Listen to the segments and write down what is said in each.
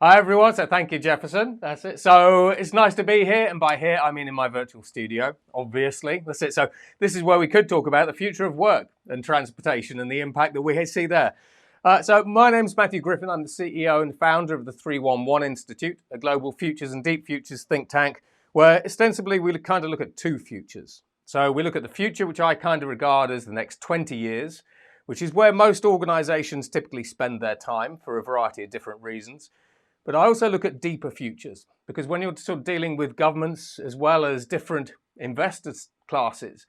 Hi everyone, so thank you Jefferson, that's it. So it's nice to be here, and by here I mean in my virtual studio, obviously. That's it. So this is where we could talk about the future of work and transportation and the impact that we see there. So my name's Matthew Griffin, I'm the CEO and founder of the 311 Institute, a global futures and deep futures think tank, where ostensibly we kind of look at two futures. So we look at the future, which I kind of regard as the next 20 years, which is where most organizations typically spend their time for a variety of different reasons. But I also look at deeper futures, because when you're sort of dealing with governments as well as different investor classes,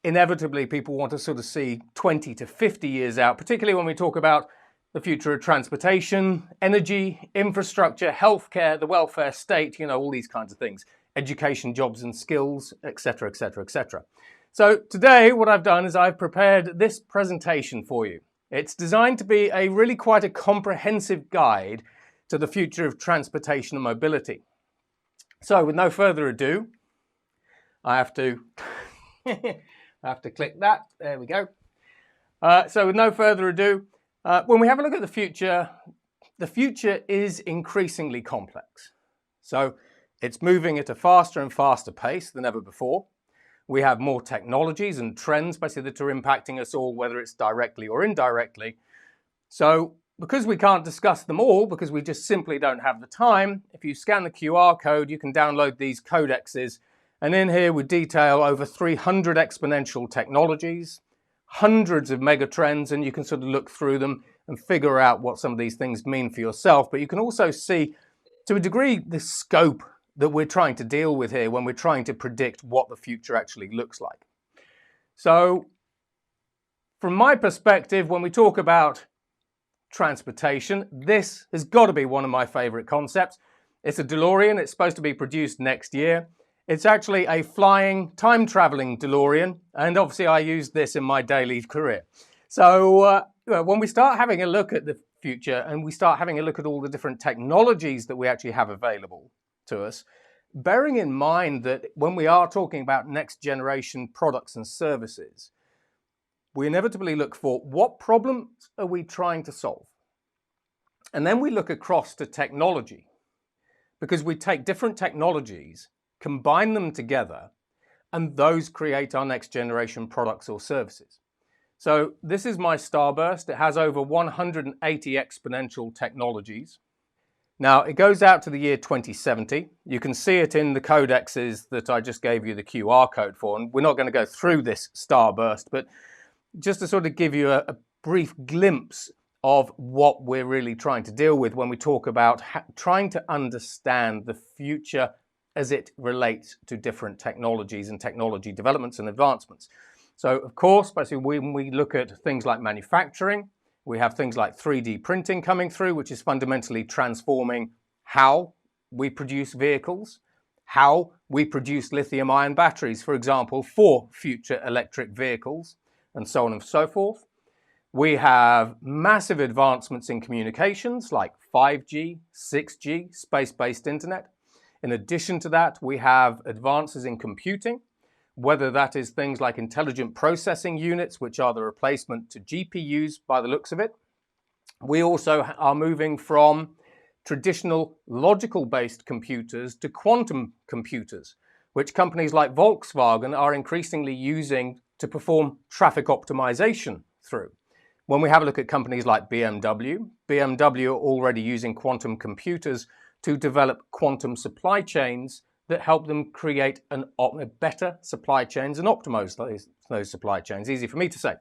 inevitably people want to sort of see 20 to 50 years out, particularly when we talk about the future of transportation, energy, infrastructure, healthcare, the welfare state, all these kinds of things, education, jobs and skills, etc., etc., etc. So today what I've done is I've prepared this presentation for you. It's designed to be really quite a comprehensive guide to the future of transportation and mobility. So with no further ado, I have to click that. There we go. So with no further ado, when we have a look at the future is increasingly complex. So it's moving at a faster and faster pace than ever before. We have more technologies and trends basically that are impacting us all, whether it's directly or indirectly. So because we can't discuss them all, because we just simply don't have the time, if you scan the QR code, you can download these codexes. And in here we detail over 300 exponential technologies, hundreds of megatrends, and you can sort of look through them and figure out what some of these things mean for yourself. But you can also see, to a degree, the scope that we're trying to deal with here when we're trying to predict what the future actually looks like. So from my perspective, when we talk about transportation, this has got to be one of my favorite concepts. It's a DeLorean. It's supposed to be produced next year. It's actually a flying, time-traveling DeLorean, and obviously I use this in my daily career. So when we start having a look at the future and we start having a look at all the different technologies that we actually have available to us, bearing in mind that when we are talking about next generation products and services, we inevitably look for what problems are we trying to solve? And then we look across to technology, because we take different technologies, combine them together, and those create our next generation products or services. So this is my starburst. It has over 180 exponential technologies. Now it goes out to the year 2070. You can see it in the codexes that I just gave you the QR code for, and we're not going to go through this starburst, but just to sort of give you a brief glimpse of what we're really trying to deal with when we talk about trying to understand the future as it relates to different technologies and technology developments and advancements. So of course, basically when we look at things like manufacturing, we have things like 3D printing coming through, which is fundamentally transforming how we produce vehicles, how we produce lithium-ion batteries, for example, for future electric vehicles, and so on and so forth. We have massive advancements in communications like 5G, 6G, space-based internet. In addition to that, we have advances in computing, whether that is things like intelligent processing units, which are the replacement to GPUs by the looks of it. We also are moving from traditional logical-based computers to quantum computers, which companies like Volkswagen are increasingly using to perform traffic optimization through. When we have a look at companies like BMW are already using quantum computers to develop quantum supply chains that help them create better supply chains and optimize those supply chains. Easy for me to say.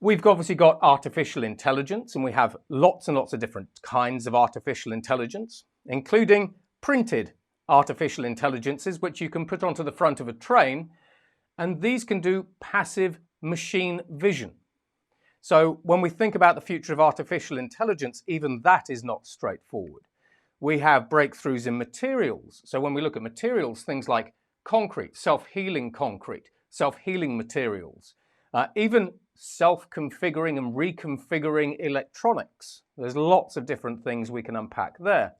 We've obviously got artificial intelligence, and we have lots and lots of different kinds of artificial intelligence, including printed artificial intelligences, which you can put onto the front of a train, and these can do passive machine vision. So when we think about the future of artificial intelligence, even that is not straightforward. We have breakthroughs in materials. So when we look at materials, things like concrete, self-healing concrete, self-healing materials, even self-configuring and reconfiguring electronics. There's lots of different things we can unpack there.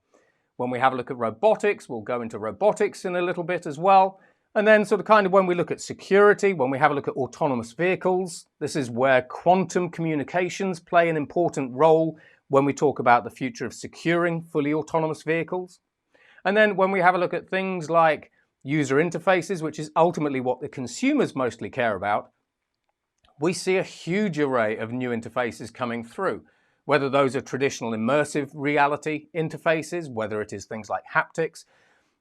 When we have a look at robotics, we'll go into robotics in a little bit as well. And then sort of kind of when we look at security, when we have a look at autonomous vehicles, this is where quantum communications play an important role, when we talk about the future of securing fully autonomous vehicles. And then when we have a look at things like user interfaces, which is ultimately what the consumers mostly care about, we see a huge array of new interfaces coming through, whether those are traditional immersive reality interfaces, whether it is things like haptics,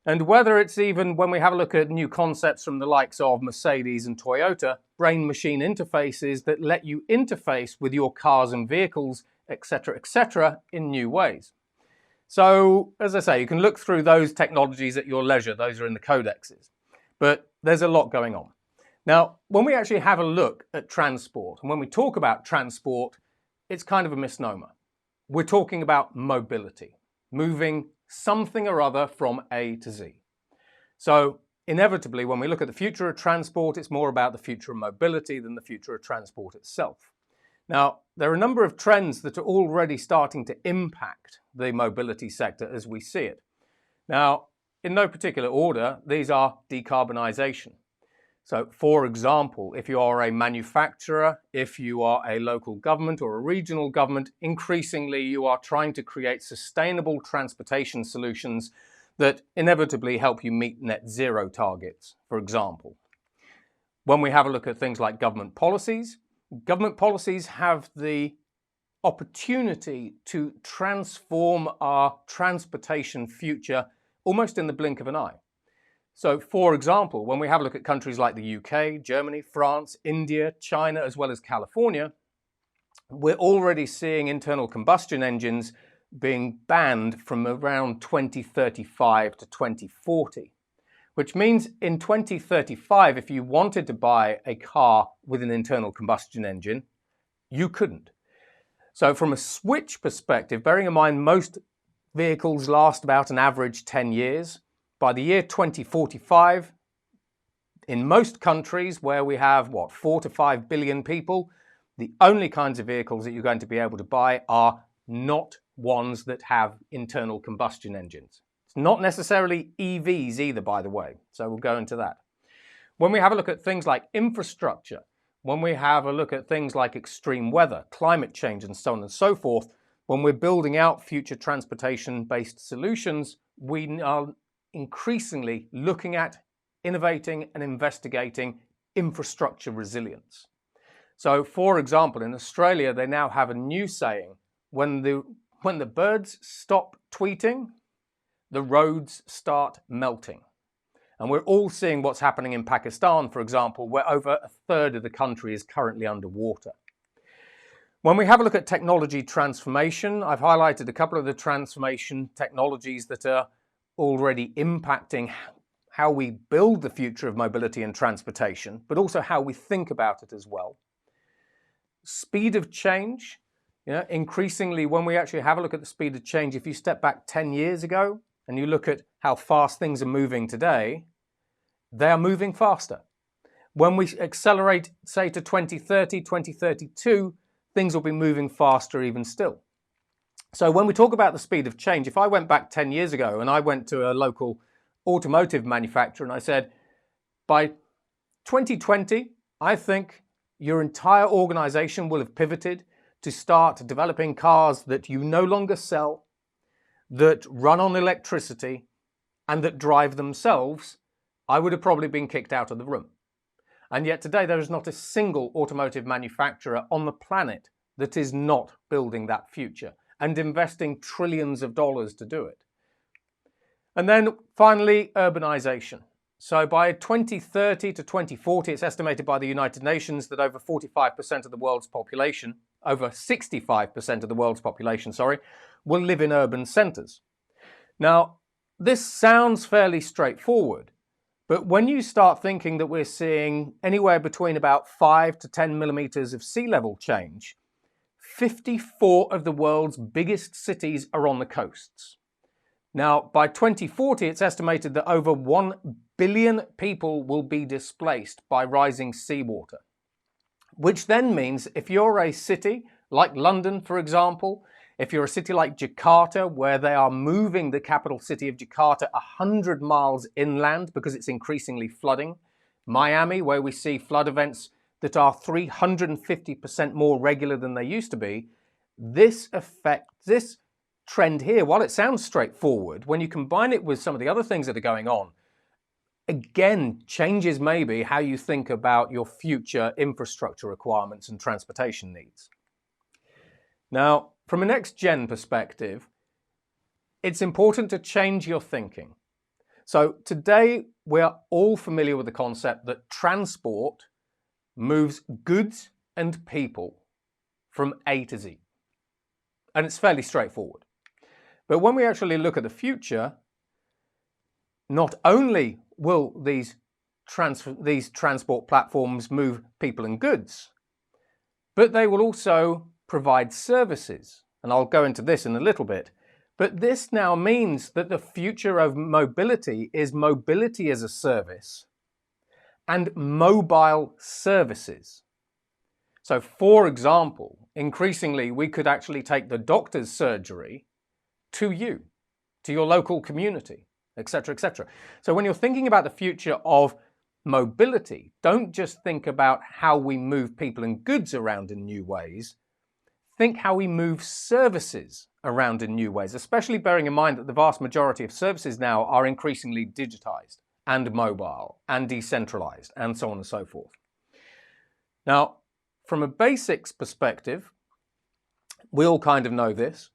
and whether it's even, when we have a look at new concepts from the likes of Mercedes and Toyota, brain-machine interfaces that let you interface with your cars and vehicles, etc., in new ways. So, as I say, you can look through those technologies at your leisure. Those are in the codexes. But there's a lot going on. Now, when we actually have a look at transport, and when we talk about transport, it's kind of a misnomer. We're talking about mobility, moving something or other from A to Z. So inevitably, when we look at the future of transport, it's more about the future of mobility than the future of transport itself. Now, there are a number of trends that are already starting to impact the mobility sector as we see it. Now, in no particular order, these are decarbonisation. So, for example, if you are a manufacturer, if you are a local government or a regional government, increasingly you are trying to create sustainable transportation solutions that inevitably help you meet net zero targets, for example. When we have a look at things like government policies have the opportunity to transform our transportation future almost in the blink of an eye. So, for example, when we have a look at countries like the UK, Germany, France, India, China, as well as California, we're already seeing internal combustion engines being banned from around 2035 to 2040, which means in 2035, if you wanted to buy a car with an internal combustion engine, you couldn't. So from a switch perspective, bearing in mind most vehicles last about an average 10 years, by the year 2045, in most countries where we have, 4 to 5 billion people, the only kinds of vehicles that you're going to be able to buy are not ones that have internal combustion engines. It's not necessarily EVs either, by the way, so we'll go into that. When we have a look at things like infrastructure, when we have a look at things like extreme weather, climate change, and so on and so forth, when we're building out future transportation-based solutions, we are increasingly looking at innovating and investigating infrastructure resilience. So, for example, in Australia, they now have a new saying, when the birds stop tweeting, the roads start melting. And we're all seeing what's happening in Pakistan, for example, where over a third of the country is currently underwater. When we have a look at technology transformation, I've highlighted a couple of the transformation technologies that are already impacting how we build the future of mobility and transportation, but also how we think about it as well. Speed of change, increasingly when we actually have a look at the speed of change, if you step back 10 years ago and you look at how fast things are moving today, they are moving faster. When we accelerate, say, to 2030, 2032, things will be moving faster even still. So when we talk about the speed of change, if I went back 10 years ago and I went to a local automotive manufacturer and I said, by 2020, I think your entire organization will have pivoted to start developing cars that you no longer sell, that run on electricity, and that drive themselves, I would have probably been kicked out of the room. And yet today there is not a single automotive manufacturer on the planet that is not building that future and investing trillions of dollars to do it. And then finally, urbanisation. So by 2030 to 2040, it's estimated by the United Nations that over 45% of the world's population, over 65% of the world's population, will live in urban centres. Now, this sounds fairly straightforward, but when you start thinking that we're seeing anywhere between about 5 to 10 millimetres of sea level change, 54 of the world's biggest cities are on the coasts. Now, by 2040, it's estimated that over 1 billion people will be displaced by rising seawater, which then means if you're a city like London, for example, if you're a city like Jakarta, where they are moving the capital city of Jakarta 100 miles inland because it's increasingly flooding, Miami, where we see flood events that are 350% more regular than they used to be, this trend here, while it sounds straightforward, when you combine it with some of the other things that are going on, again, changes maybe how you think about your future infrastructure requirements and transportation needs. Now, from a next-gen perspective, it's important to change your thinking. So today, we are all familiar with the concept that transport moves goods and people from A to Z. And it's fairly straightforward. But when we actually look at the future, not only will these transport platforms move people and goods, but they will also provide services. And I'll go into this in a little bit. But this now means that the future of mobility is mobility as a service and mobile services. So, for example, increasingly, we could actually take the doctor's surgery to you, to your local community, etc., etc. So when you're thinking about the future of mobility, don't just think about how we move people and goods around in new ways. Think how we move services around in new ways, especially bearing in mind that the vast majority of services now are increasingly digitized and mobile and decentralized and so on and so forth. Now, from a basics perspective, we all kind of know this.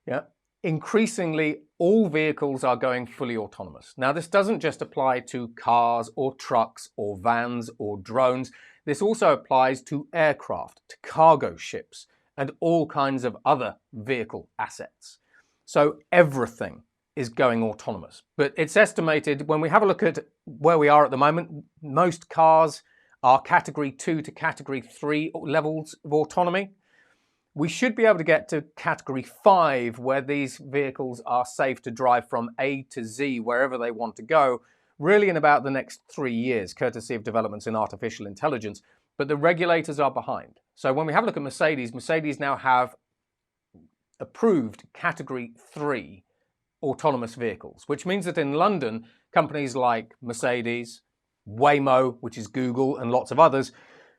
Yeah. Increasingly, all vehicles are going fully autonomous. Now, this doesn't just apply to cars or trucks or vans or drones. This also applies to aircraft, to cargo ships, and all kinds of other vehicle assets. So everything is going autonomous. But it's estimated, when we have a look at where we are at the moment, most cars are Category 2 to Category 3 levels of autonomy. We should be able to get to Category 5, where these vehicles are safe to drive from A to Z, wherever they want to go, really in about the next 3 years, courtesy of developments in artificial intelligence. But the regulators are behind. So when we have a look at Mercedes, Mercedes now have approved Category 3 autonomous vehicles, which means that in London, companies like Mercedes, Waymo, which is Google, and lots of others,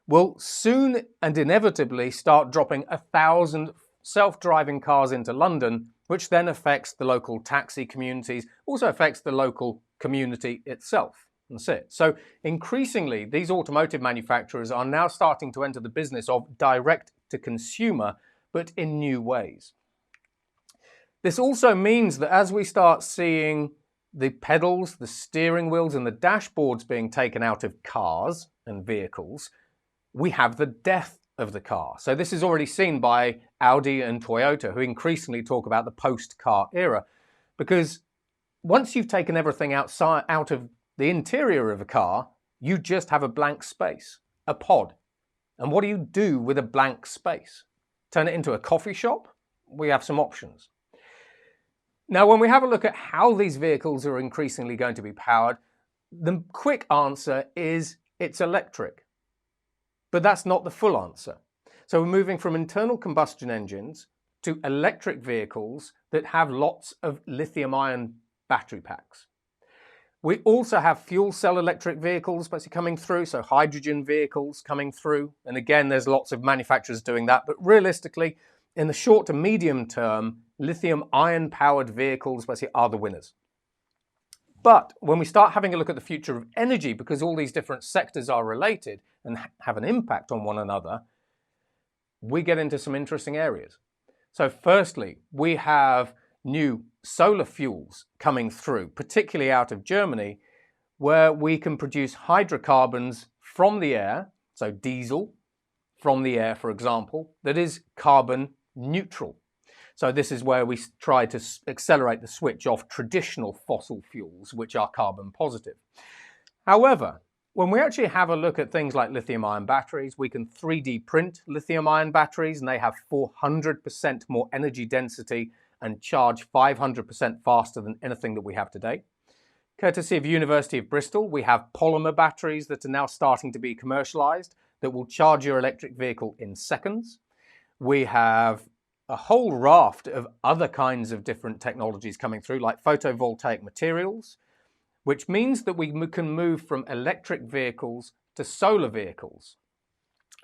will soon and inevitably start dropping 1,000 self-driving cars into London, which then affects the local taxi communities, also affects the local community itself. That's it. So increasingly, these automotive manufacturers are now starting to enter the business of direct to consumer, but in new ways. This also means that as we start seeing the pedals, the steering wheels, and the dashboards being taken out of cars and vehicles, we have the death of the car. So this is already seen by Audi and Toyota, who increasingly talk about the post-car era, because once you've taken everything out of the interior of a car, you just have a blank space, a pod. And what do you do with a blank space? Turn it into a coffee shop? We have some options. Now, when we have a look at how these vehicles are increasingly going to be powered, the quick answer is it's electric. But that's not the full answer. So we're moving from internal combustion engines to electric vehicles that have lots of lithium-ion battery packs. We also have fuel cell electric vehicles basically coming through, so hydrogen vehicles coming through. And again, there's lots of manufacturers doing that. But realistically, in the short to medium term, lithium-ion powered vehicles basically are the winners. But when we start having a look at the future of energy, because all these different sectors are related and have an impact on one another, we get into some interesting areas. So firstly, we have new solar fuels coming through, particularly out of Germany, where we can produce hydrocarbons from the air, so diesel from the air, for example, that is carbon neutral. So this is where we try to accelerate the switch off traditional fossil fuels, which are carbon positive. However, when we actually have a look at things like lithium-ion batteries, we can 3D print lithium-ion batteries, and they have 400% more energy density and charge 500% faster than anything that we have today. Courtesy of University of Bristol, we have polymer batteries that are now starting to be commercialized that will charge your electric vehicle in seconds. We have a whole raft of other kinds of different technologies coming through, like photovoltaic materials, which means that we can move from electric vehicles to solar vehicles.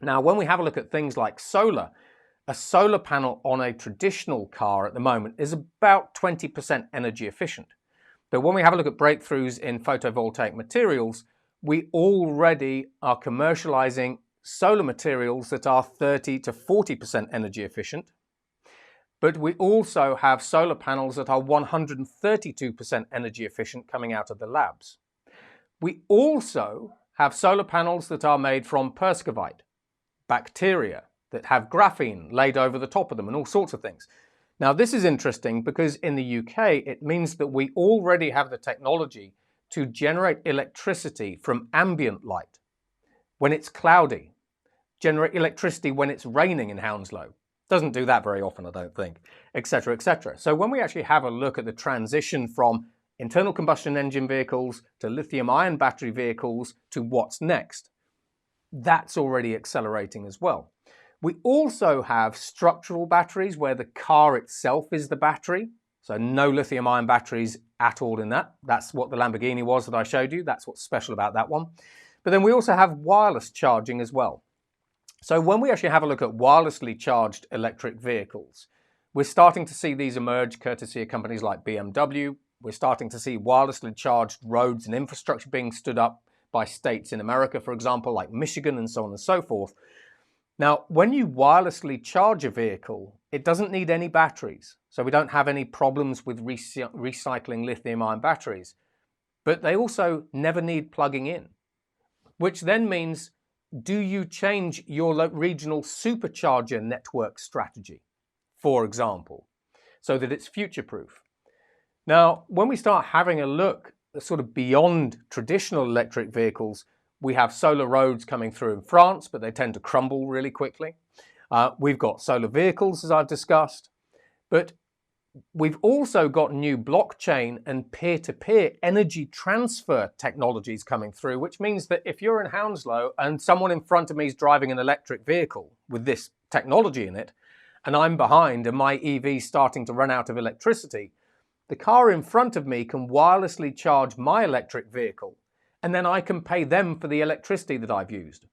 Now, when we have a look at things like solar, a solar panel on a traditional car at the moment is about 20% energy efficient. But when we have a look at breakthroughs in photovoltaic materials, we already are commercializing solar materials that are 30 to 40% energy efficient. But we also have solar panels that are 132% energy efficient coming out of the labs. We also have solar panels that are made from persicovite, bacteria that have graphene laid over the top of them and all sorts of things. Now, this is interesting because in the UK, it means that we already have the technology to generate electricity from ambient light when it's cloudy, generate electricity when it's raining in Hounslow. Doesn't do that very often, I don't think, etc., etc. So when we actually have a look at the transition from internal combustion engine vehicles to lithium-ion battery vehicles to what's next, that's already accelerating as well. We also have structural batteries where the car itself is the battery. So no lithium-ion batteries at all in that. That's what the Lamborghini was that I showed you. That's what's special about that one. But then we also have wireless charging as well. So when we actually have a look at wirelessly charged electric vehicles, we're starting to see these emerge courtesy of companies like BMW. We're starting to see wirelessly charged roads and infrastructure being stood up by states in America, for example, like Michigan and so on and so forth. Now, when you wirelessly charge a vehicle, it doesn't need any batteries. So we don't have any problems with recycling lithium-ion batteries. But they also never need plugging in, which then means, do you change your regional supercharger network strategy, for example, so that it's future-proof? Now, when we start having a look sort of beyond traditional electric vehicles, we have solar roads coming through in France, but they tend to crumble really quickly. We've got solar vehicles, as I've discussed, but we've also got new blockchain and peer-to-peer energy transfer technologies coming through, which means that if you're in Hounslow and someone in front of me is driving an electric vehicle with this technology in it, and I'm behind and my EV's starting to run out of electricity, the car in front of me can wirelessly charge my electric vehicle, and then I can pay them for the electricity that I've used,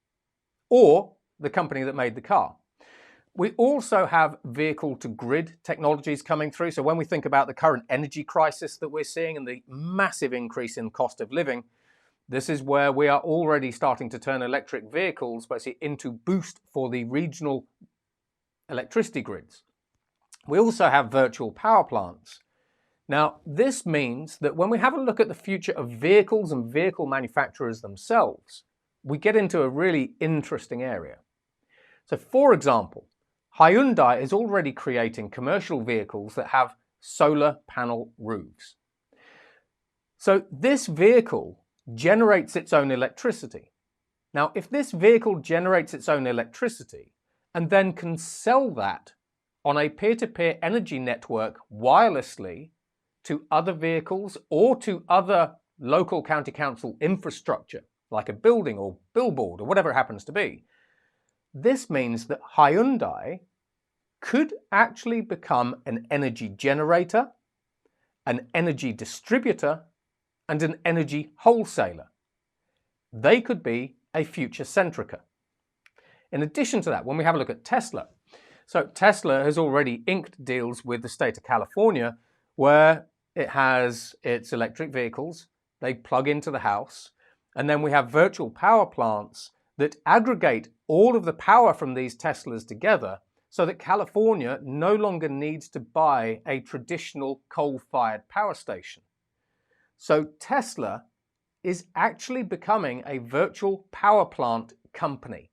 or the company that made the car. We also have vehicle-to-grid technologies coming through. So when we think about the current energy crisis that we're seeing and the massive increase in cost of living, this is where we are already starting to turn electric vehicles basically into boost for the regional electricity grids. We also have virtual power plants. Now, this means that when we have a look at the future of vehicles and vehicle manufacturers themselves, we get into a really interesting area. So, for example, Hyundai is already creating commercial vehicles that have solar panel roofs. So this vehicle generates its own electricity. Now, if this vehicle generates its own electricity and then can sell that on a peer-to-peer energy network wirelessly to other vehicles or to other local county council infrastructure, like a building or billboard or whatever it happens to be, this means that Hyundai could actually become an energy generator, an energy distributor, and an energy wholesaler. They could be a future Centrica. In addition to that, when we have a look at Tesla, so Tesla has already inked deals with the state of California where it has its electric vehicles, they plug into the house, and then we have virtual power plants that aggregate all of the power from these Teslas together so that California no longer needs to buy a traditional coal-fired power station. So Tesla is actually becoming a virtual power plant company.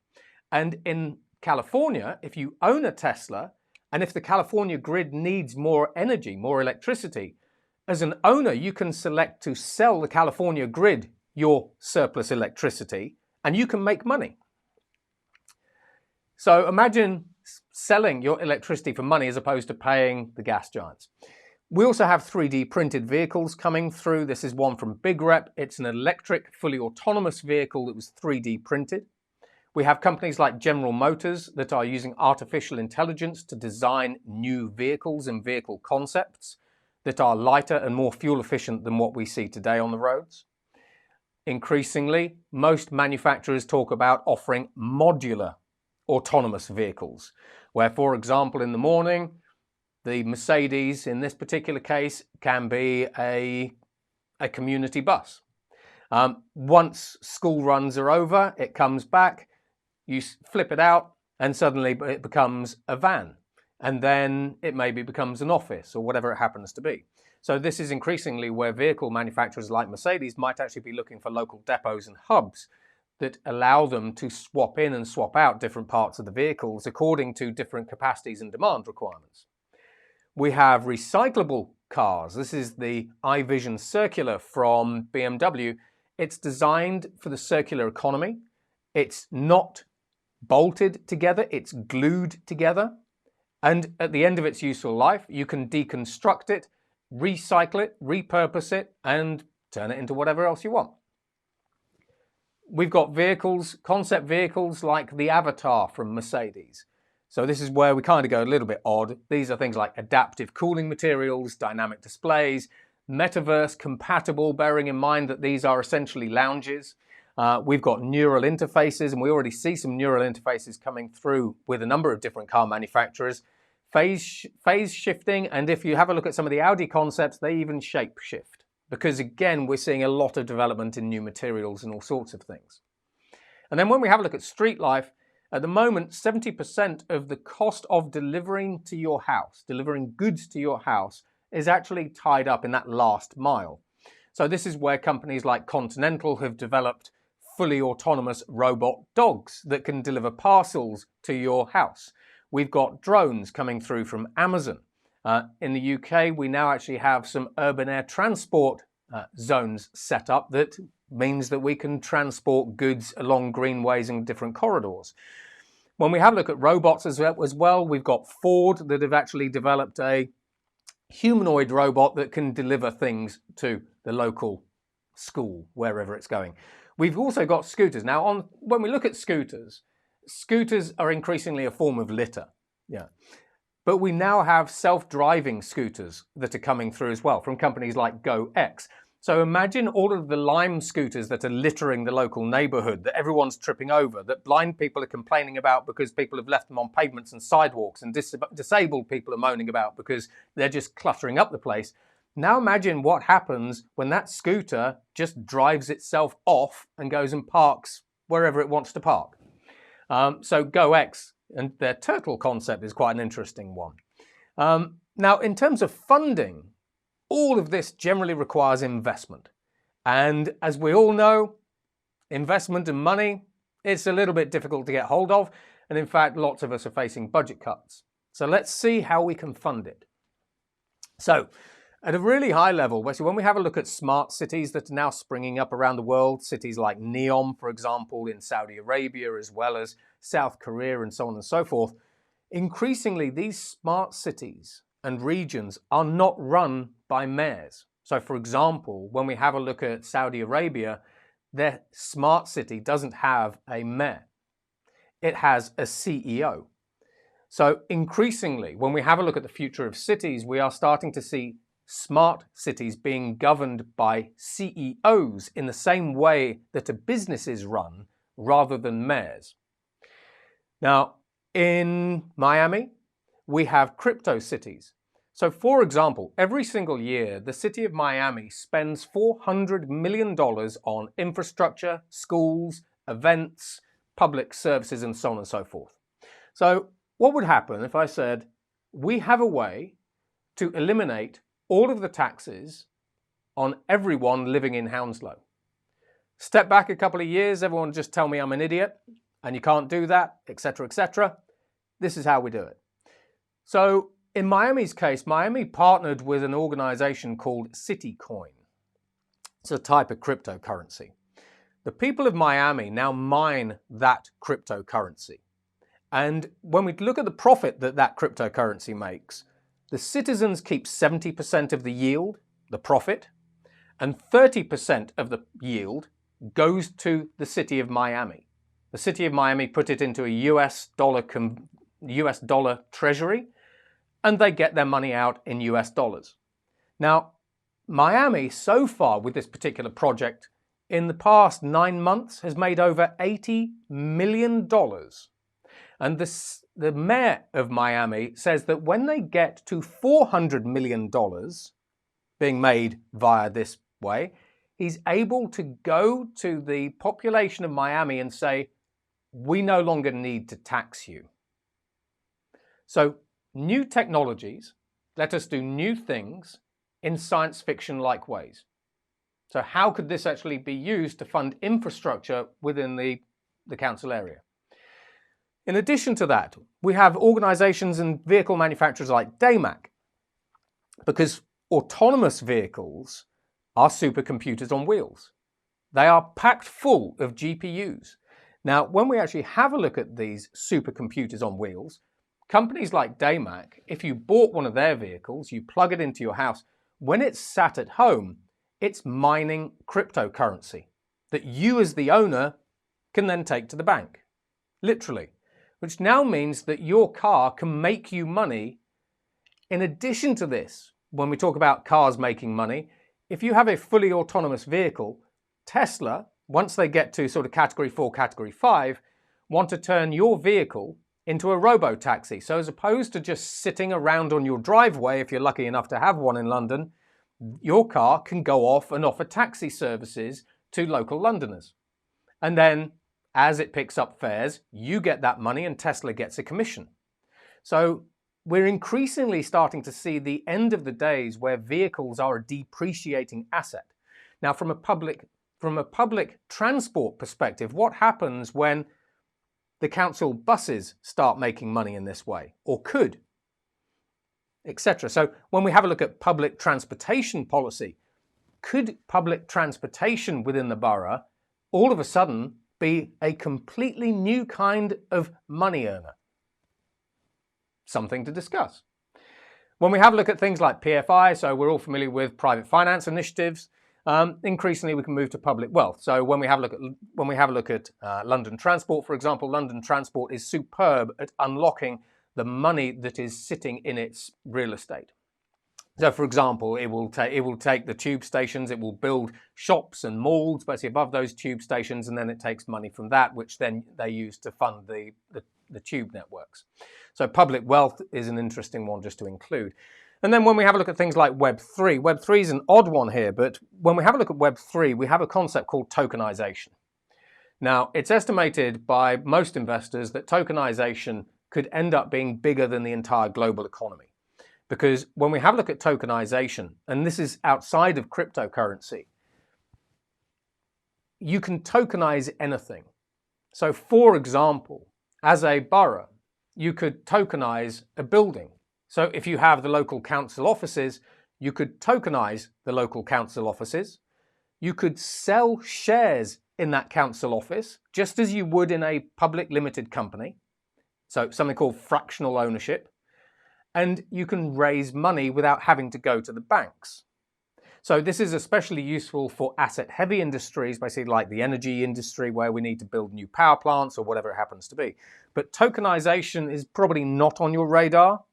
And in California, if you own a Tesla, and if the California grid needs more energy, more electricity, as an owner, you can select to sell the California grid your surplus electricity, and you can make money. So imagine selling your electricity for money as opposed to paying the gas giants. We also have 3D printed vehicles coming through. This is one from Big Rep. It's an electric, fully autonomous vehicle that was 3D printed. We have companies like General Motors that are using artificial intelligence to design new vehicles and vehicle concepts that are lighter and more fuel efficient than what we see today on the roads. Increasingly, most manufacturers talk about offering modular autonomous vehicles, where, for example, in the morning, the Mercedes, in this particular case, can be a community bus. Once school runs are over, it comes back, you flip it out, and suddenly it becomes a van. And then it maybe becomes an office or whatever it happens to be. So this is increasingly where vehicle manufacturers like Mercedes might actually be looking for local depots and hubs that allow them to swap in and swap out different parts of the vehicles according to different capacities and demand requirements. We have recyclable cars. This is the iVision Circular from BMW. It's designed for the circular economy. It's not bolted together, it's glued together. And at the end of its useful life, you can deconstruct it, recycle it, repurpose it, and turn it into whatever else you want. We've got vehicles, concept vehicles like the Avatar from Mercedes. So this is where we kind of go a little bit odd. These are things like adaptive cooling materials, dynamic displays, metaverse compatible, bearing in mind that these are essentially lounges. We've got neural interfaces, and we already see some neural interfaces coming through with a number of different car manufacturers. Phase shifting, and if you have a look at some of the Audi concepts, they even shape shift. Because again, we're seeing a lot of development in new materials and all sorts of things. And then when we have a look at street life, at the moment, 70% of the cost of delivering to your house, delivering goods to your house, is actually tied up in that last mile. So this is where companies like Continental have developed fully autonomous robot dogs that can deliver parcels to your house. We've got drones coming through from Amazon. In the UK, we now actually have some urban air transport zones set up that means that we can transport goods along greenways and different corridors. When we have a look at robots as well, we've got Ford that have actually developed a humanoid robot that can deliver things to the local school, wherever it's going. We've also got scooters. Now, when we look at scooters are increasingly a form of litter. Yeah. But we now have self-driving scooters that are coming through as well from companies like GoX. So imagine all of the Lime scooters that are littering the local neighborhood, that everyone's tripping over, that blind people are complaining about because people have left them on pavements and sidewalks, and disabled people are moaning about because they're just cluttering up the place. Now imagine what happens when that scooter just drives itself off and goes and parks wherever it wants to park. So GoX and their turtle concept is quite an interesting one. Now, in terms of funding, all of this generally requires investment. And as we all know, investment and money, it's a little bit difficult to get hold of. And in fact, lots of us are facing budget cuts. So let's see how we can fund it. So at a really high level, when we have a look at smart cities that are now springing up around the world, cities like Neom, for example, in Saudi Arabia, as well as South Korea and so on and so forth, increasingly these smart cities and regions are not run by mayors. So for example, when we have a look at Saudi Arabia, their smart city doesn't have a mayor. It has a CEO. So increasingly, when we have a look at the future of cities, we are starting to see smart cities being governed by CEOs in the same way that a business is run rather than mayors. Now, in Miami, we have crypto cities. So for example, every single year, the city of Miami spends $400 million on infrastructure, schools, events, public services, and so on and so forth. So what would happen if I said, we have a way to eliminate all of the taxes on everyone living in Hounslow? Step back a couple of years, everyone just tell me I'm an idiot, and you can't do that, etc., etc. This is how we do it. So in Miami's case, Miami partnered with an organization called CityCoin. It's a type of cryptocurrency. The people of Miami now mine that cryptocurrency. And when we look at the profit that that cryptocurrency makes, the citizens keep 70% of the yield, the profit, and 30% of the yield goes to the city of Miami. The city of Miami put it into a US dollar treasury, and they get their money out in US dollars. Now, Miami, so far with this particular project, in the past 9 months has made over $80 million. And the mayor of Miami says that when they get to $400 million being made via this way, he's able to go to the population of Miami and say, we no longer need to tax you. So new technologies let us do new things in science fiction-like ways. So how could this actually be used to fund infrastructure within the council area? In addition to that, we have organizations and vehicle manufacturers like DAMAC, because autonomous vehicles are supercomputers on wheels. They are packed full of GPUs. Now, when we actually have a look at these supercomputers on wheels, companies like DAMAC, if you bought one of their vehicles, you plug it into your house, when it's sat at home, it's mining cryptocurrency that you as the owner can then take to the bank, literally, which now means that your car can make you money. In addition to this, when we talk about cars making money, if you have a fully autonomous vehicle, Tesla, once they get to sort of category 4, category 5, want to turn your vehicle into a robo-taxi. So as opposed to just sitting around on your driveway, if you're lucky enough to have one in London, your car can go off and offer taxi services to local Londoners. And then as it picks up fares, you get that money and Tesla gets a commission. So we're increasingly starting to see the end of the days where vehicles are a depreciating asset. Now, from a public transport perspective, what happens when the council buses start making money in this way, or could, etc.? So when we have a look at public transportation policy, could public transportation within the borough all of a sudden be a completely new kind of money earner? Something to discuss. When we have a look at things like PFI, so we're all familiar with private finance initiatives, increasingly we can move to public wealth. So when we have a look at London Transport, for example, London Transport is superb at unlocking the money that is sitting in its real estate. So, for example, it will take the tube stations, it will build shops and malls basically above those tube stations, and then it takes money from that, which then they use to fund the tube networks. So public wealth is an interesting one just to include. And then when we have a look at things like Web3, Web3 is an odd one here, but when we have a look at Web3, we have a concept called tokenization. Now, it's estimated by most investors that tokenization could end up being bigger than the entire global economy. Because when we have a look at tokenization, and this is outside of cryptocurrency, you can tokenize anything. So for example, as a borough, you could tokenize a building. So if you have the local council offices, you could tokenize the local council offices. You could sell shares in that council office, just as you would in a public limited company. So something called fractional ownership. And you can raise money without having to go to the banks. So this is especially useful for asset-heavy industries, basically like the energy industry, where we need to build new power plants or whatever it happens to be. But tokenization is probably not on your radar,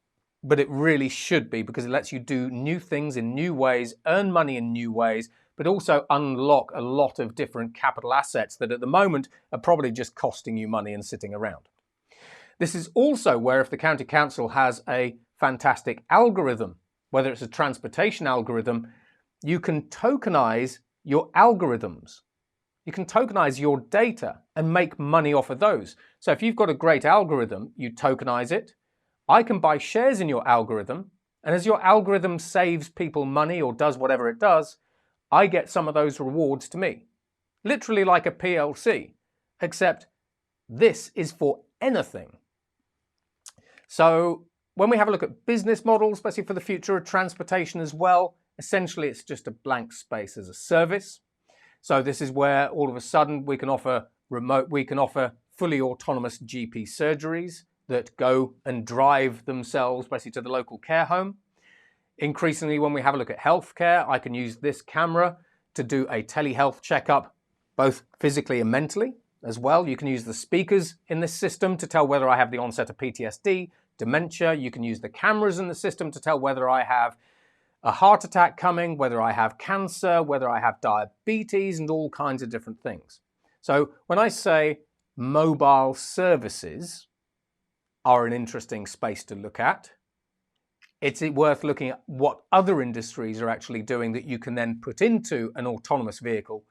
but it really should be, because it lets you do new things in new ways, earn money in new ways, but also unlock a lot of different capital assets that at the moment are probably just costing you money and sitting around. This is also where if the county council has a fantastic algorithm, whether it's a transportation algorithm, you can tokenize your algorithms. You can tokenize your data and make money off of those. So if you've got a great algorithm, you tokenize it. I can buy shares in your algorithm, and as your algorithm saves people money or does whatever it does, I get some of those rewards to me. Literally like a PLC, except this is for anything. So when we have a look at business models, especially for the future of transportation as well, essentially it's just a blank space as a service. So this is where all of a sudden we can offer fully autonomous GP surgeries that go and drive themselves basically to the local care home. Increasingly, when we have a look at healthcare, I can use this camera to do a telehealth checkup, both physically and mentally as well. You can use the speakers in this system to tell whether I have the onset of PTSD, dementia. You can use the cameras in the system to tell whether I have a heart attack coming, whether I have cancer, whether I have diabetes, and all kinds of different things. So when I say mobile services, are an interesting space to look at. It's worth looking at what other industries are actually doing that you can then put into an autonomous vehicle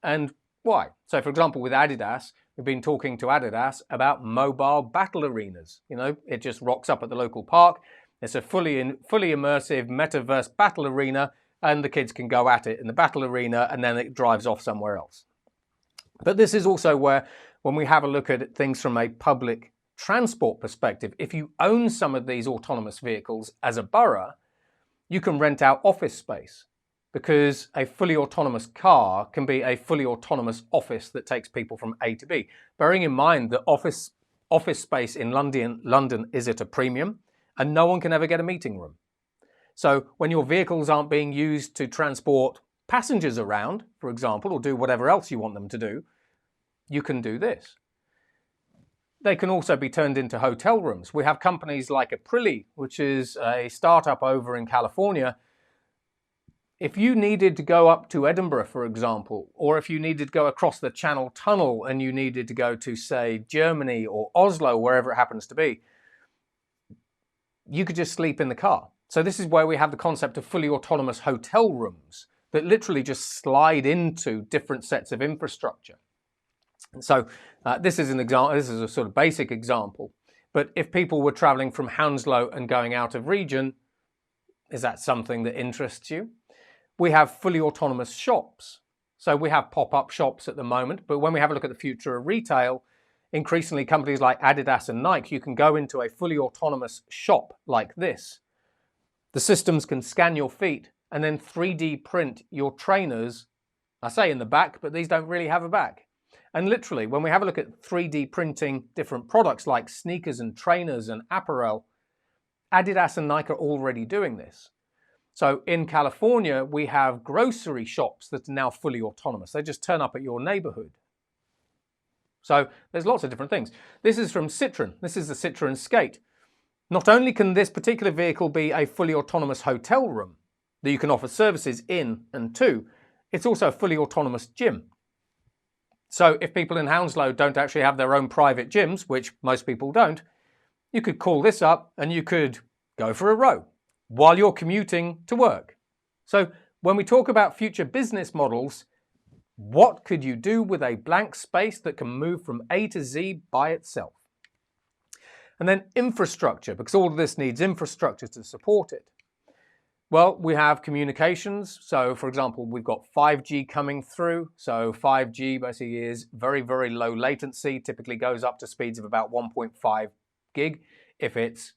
and why. So, for example, with Adidas, we've been talking to Adidas about mobile battle arenas. You know, it just rocks up at the local park. It's a fully immersive metaverse battle arena, and the kids can go at it in the battle arena, and then it drives off somewhere else. But this is also where, when we have a look at things from a public transport perspective, if you own some of these autonomous vehicles as a borough, you can rent out office space, because a fully autonomous car can be a fully autonomous office that takes people from A to B. Bearing in mind that office space in London is at a premium, and no one can ever get a meeting room. So when your vehicles aren't being used to transport passengers around, for example, or do whatever else you want them to do, you can do this. They can also be turned into hotel rooms. We have companies like Aprilli, which is a startup over in California. If you needed to go up to Edinburgh, for example, or if you needed to go across the Channel Tunnel and you needed to go to, say, Germany or Oslo, wherever it happens to be, you could just sleep in the car. So this is where we have the concept of fully autonomous hotel rooms that literally just slide into different sets of infrastructure. And so this is an example. This is a sort of basic example. But if people were traveling from Hounslow and going out of region, is that something that interests you? We have fully autonomous shops. So we have pop-up shops at the moment, but when we have a look at the future of retail, increasingly companies like Adidas and Nike, you can go into a fully autonomous shop like this. The systems can scan your feet and then 3D print your trainers, I say in the back, but these don't really have a back. And literally, when we have a look at 3D printing different products like sneakers and trainers and apparel, Adidas and Nike are already doing this. So in California, we have grocery shops that are now fully autonomous. They just turn up at your neighborhood. So there's lots of different things. This is from Citroën. This is the Citroën Skate. Not only can this particular vehicle be a fully autonomous hotel room that you can offer services in and to, it's also a fully autonomous gym. So if people in Hounslow don't actually have their own private gyms, which most people don't, you could call this up and you could go for a row while you're commuting to work. So when we talk about future business models, what could you do with a blank space that can move from A to Z by itself? And then infrastructure, because all of this needs infrastructure to support it. Well, we have communications. So for example, we've got 5G coming through. So 5G basically is very, very low latency, typically goes up to speeds of about 1.5 gig if it's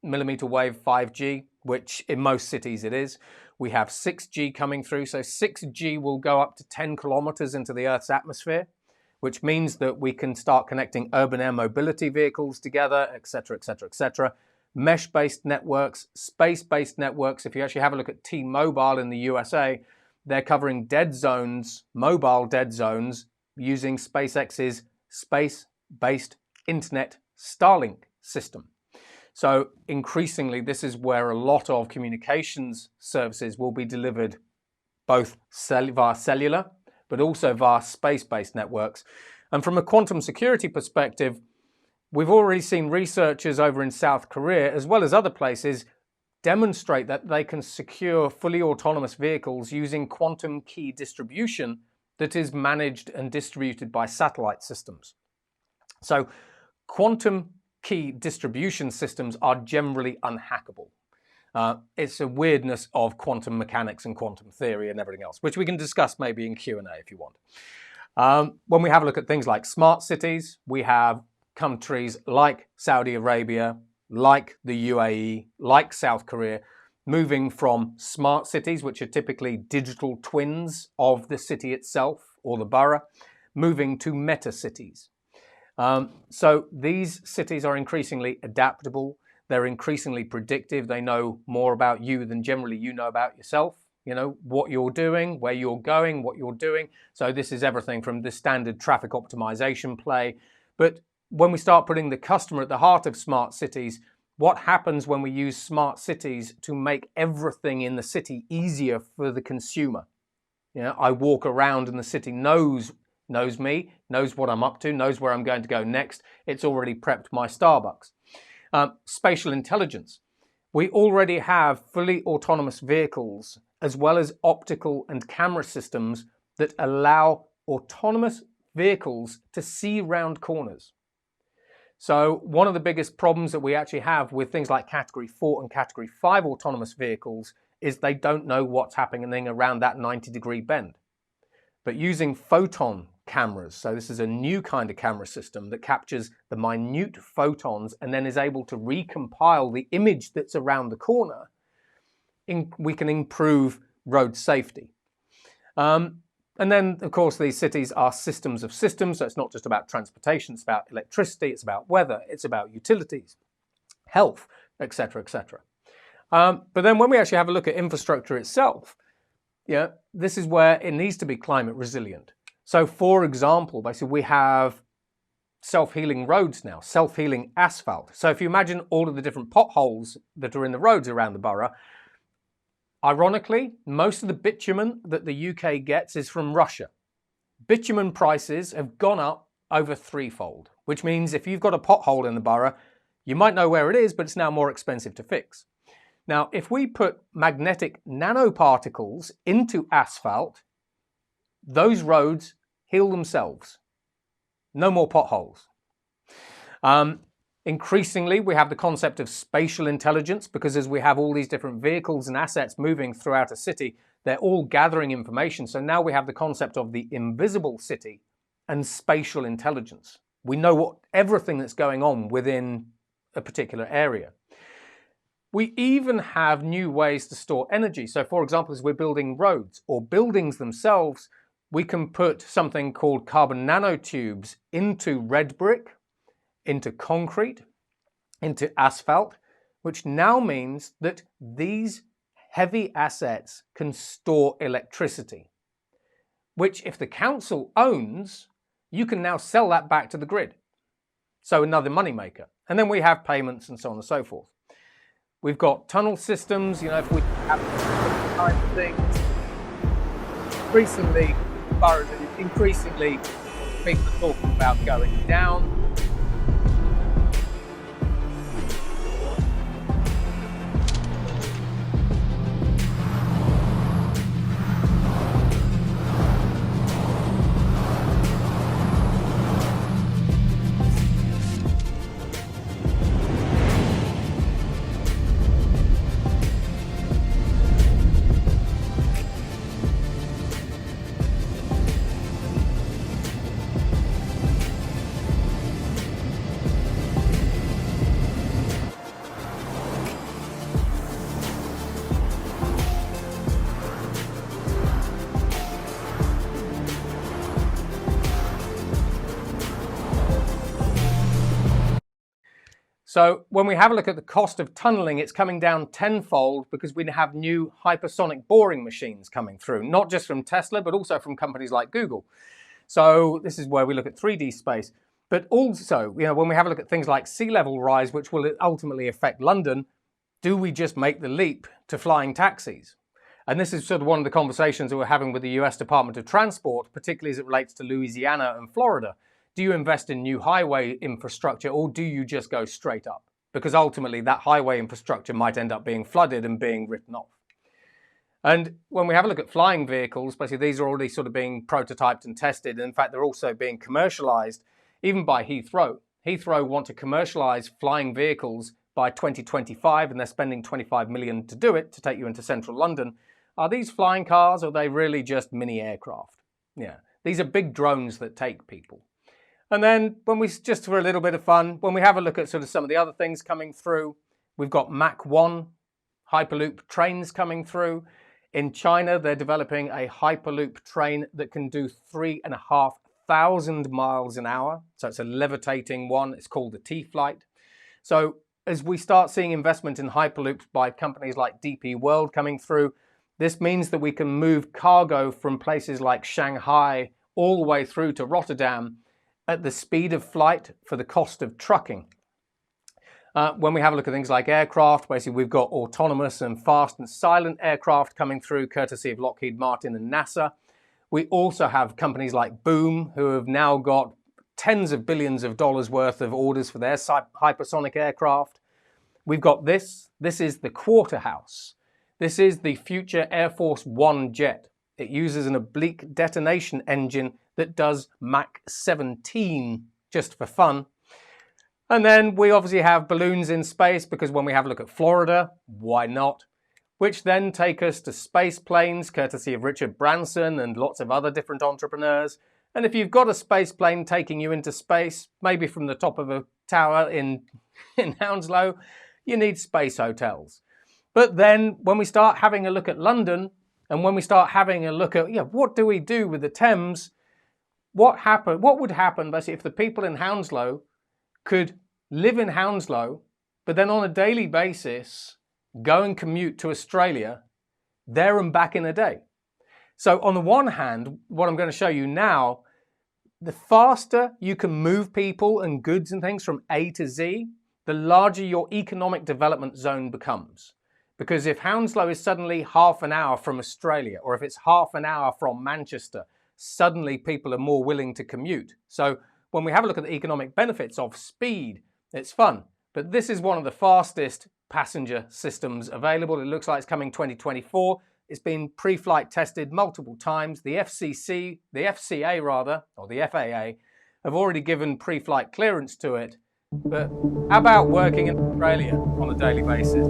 millimeter wave 5G, which in most cities it is. We have 6G coming through. So 6G will go up to 10 kilometers into the Earth's atmosphere, which means that we can start connecting urban air mobility vehicles together, etc., etc., etc. Mesh-based networks, space-based networks. If you actually have a look at T-Mobile in the USA, they're covering dead zones, mobile dead zones, using SpaceX's space-based internet Starlink system. So increasingly, this is where a lot of communications services will be delivered both via cellular, but also via space-based networks. And from a quantum security perspective, we've already seen researchers over in South Korea, as well as other places, demonstrate that they can secure fully autonomous vehicles using quantum key distribution that is managed and distributed by satellite systems. So quantum key distribution systems are generally unhackable. It's a weirdness of quantum mechanics and quantum theory and everything else, which we can discuss maybe in Q&A if you want. When we have a look at things like smart cities, we have countries like Saudi Arabia, like the UAE, like South Korea, moving from smart cities, which are typically digital twins of the city itself or the borough, moving to meta cities. So these cities are increasingly adaptable. They're increasingly predictive. They know more about you than generally you know about yourself. You know, what you're doing, where you're going, what you're doing. So this is everything from the standard traffic optimization play. But when we start putting the customer at the heart of smart cities, what happens when we use smart cities to make everything in the city easier for the consumer? You know, I walk around and the city knows knows me, knows what I'm up to, knows where I'm going to go next. It's already prepped my Starbucks. Spatial intelligence. We already have fully autonomous vehicles as well as optical and camera systems that allow autonomous vehicles to see round corners. So one of the biggest problems that we actually have with things like Category 4 and Category 5 autonomous vehicles is they don't know what's happening around that 90-degree bend. But using photon cameras, so this is a new kind of camera system that captures the minute photons and then is able to recompile the image that's around the corner, we can improve road safety. And then, of course, these cities are systems of systems, so it's not just about transportation, it's about electricity, it's about weather, it's about utilities, health, etc., etc. But then when we actually have a look at infrastructure itself, this is where it needs to be climate resilient. So, for example, basically we have self-healing roads now, self-healing asphalt. So if you imagine all of the different potholes that are in the roads around the borough, ironically, most of the bitumen that the UK gets is from Russia. Bitumen prices have gone up over threefold, which means if you've got a pothole in the borough, you might know where it is, but it's now more expensive to fix. Now, if we put magnetic nanoparticles into asphalt, those roads heal themselves. No more potholes. Increasingly, we have the concept of spatial intelligence, because as we have all these different vehicles and assets moving throughout a city, they're all gathering information. So now we have the concept of the invisible city and spatial intelligence. We know everything that's going on within a particular area. We even have new ways to store energy. So for example, as we're building roads or buildings themselves, we can put something called carbon nanotubes into red brick, into concrete, into asphalt, which now means that these heavy assets can store electricity, which if the council owns, you can now sell that back to the grid. So another moneymaker. And then we have payments and so on and so forth. We've got tunnel systems, if we have different kinds of things. Increasingly, people are talking about going down. So when we have a look at the cost of tunneling, it's coming down tenfold because we have new hypersonic boring machines coming through, not just from Tesla, but also from companies like Google. So this is where we look at 3D space. But also, when we have a look at things like sea level rise, which will ultimately affect London, do we just make the leap to flying taxis? And this is sort of one of the conversations that we're having with the US Department of Transport, particularly as it relates to Louisiana and Florida. Do you invest in new highway infrastructure, or do you just go straight up? Because ultimately that highway infrastructure might end up being flooded and being written off. And when we have a look at flying vehicles, basically these are already sort of being prototyped and tested. And in fact, they're also being commercialized even by Heathrow. Heathrow want to commercialize flying vehicles by 2025, and they're spending 25 million to do it, to take you into central London. Are these flying cars, or are they really just mini aircraft? Yeah, these are big drones that take people. And then just for a little bit of fun, when we have a look at sort of some of the other things coming through, we've got Mach 1 Hyperloop trains coming through. In China, they're developing a Hyperloop train that can do 3,500 miles an hour. So it's a levitating one. It's called the T-Flight. So as we start seeing investment in Hyperloops by companies like DP World coming through, this means that we can move cargo from places like Shanghai all the way through to Rotterdam at the speed of flight for the cost of trucking. When we have a look at things like aircraft, basically we've got autonomous and fast and silent aircraft coming through courtesy of Lockheed Martin and NASA. We also have companies like Boom, who have now got tens of billions of dollars worth of orders for their hypersonic aircraft. We've got this. This is the Quarterhouse. This is the future Air Force One jet. It uses an oblique detonation engine that does Mach 17 just for fun. And then we obviously have balloons in space, because when we have a look at Florida, why not? Which then take us to space planes, courtesy of Richard Branson and lots of other different entrepreneurs. And if you've got a space plane taking you into space, maybe from the top of a tower in Hounslow, you need space hotels. But then when we start having a look at London, and when we start having a look at, what do we do with the Thames? What would happen basically if the people in Hounslow could live in Hounslow, but then on a daily basis go and commute to Australia, there and back in a day? So on the one hand, what I'm going to show you now, the faster you can move people and goods and things from A to Z, the larger your economic development zone becomes. Because if Hounslow is suddenly half an hour from Australia, or if it's half an hour from Manchester, suddenly people are more willing to commute. So when we have a look at the economic benefits of speed, it's fun. But this is one of the fastest passenger systems available. It looks like it's coming 2024. It's been pre-flight tested multiple times. The FCA rather, or the FAA, have already given pre-flight clearance to it. But how about working in Australia on a daily basis?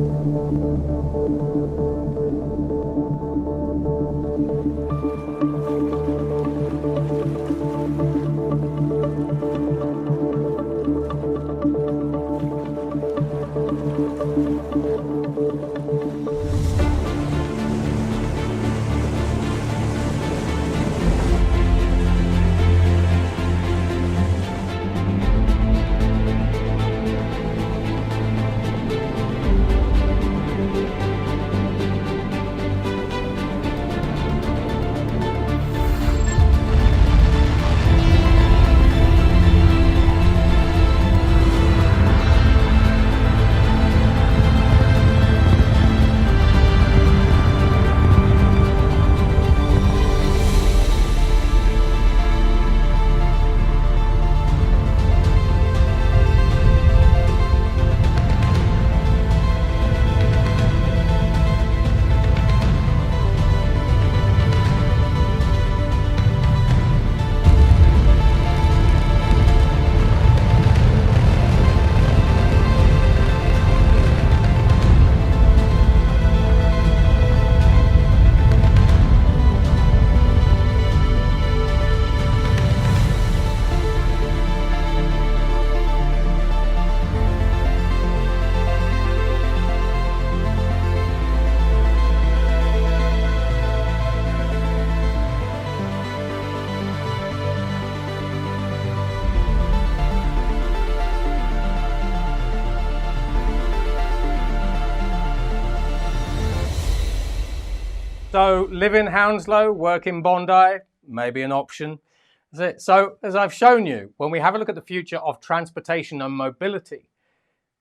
So live in Hounslow, work in Bondi, maybe an option. That's it. So as I've shown you, when we have a look at the future of transportation and mobility,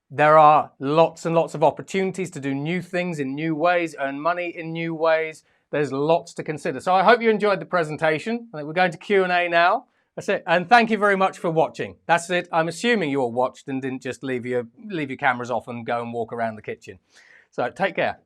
there are lots and lots of opportunities to do new things in new ways, earn money in new ways. There's lots to consider. So I hope you enjoyed the presentation. I think we're going to Q&A now. That's it. And thank you very much for watching. That's it. I'm assuming you all watched and didn't just leave your cameras off and go and walk around the kitchen. So take care.